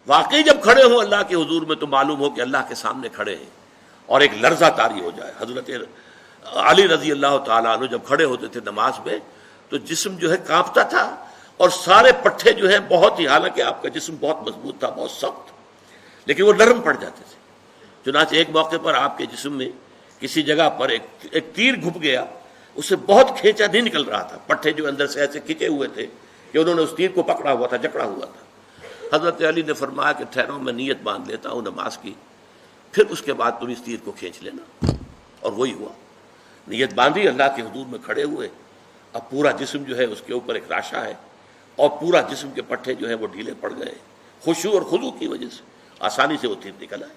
واقعی جب کھڑے ہوں اللہ کے حضور میں تو معلوم ہو کہ اللہ کے سامنے کھڑے ہیں، اور ایک لرزہ طاری ہو جائے۔ حضرت علی رضی اللہ تعالیٰ عنہ جب کھڑے ہوتے تھے نماز میں تو جسم جو ہے کانپتا تھا، اور سارے پٹھے جو ہیں بہت ہی، حالانکہ آپ کا جسم بہت مضبوط تھا، بہت سخت، لیکن وہ نرم پڑ جاتے تھے۔ چنانچہ ایک موقع پر آپ کے جسم میں کسی جگہ پر ایک تیر گھپ گیا، اسے بہت کھینچا نہیں نکل رہا تھا، پٹھے جو اندر سے ایسے کھینچے ہوئے تھے کہ انہوں نے اس تیر کو پکڑا ہوا تھا، جکڑا ہوا تھا۔ حضرت علی نے فرمایا کہ ٹھہرو، میں نیت باندھ لیتا ہوں نماز کی، پھر اس کے بعد تم اس تیر کو کھینچ لینا۔ اور وہی ہوا، نیت باندھی، اللہ کے حضور میں کھڑے ہوئے، اب پورا جسم جو ہے اس کے اوپر ایک راشا ہے، اور پورا جسم کے پٹھے جو ہیں وہ ڈھیلے پڑ گئے، خشوع اور خضوع کی وجہ سے آسانی سے وہ تیر نکل آئے۔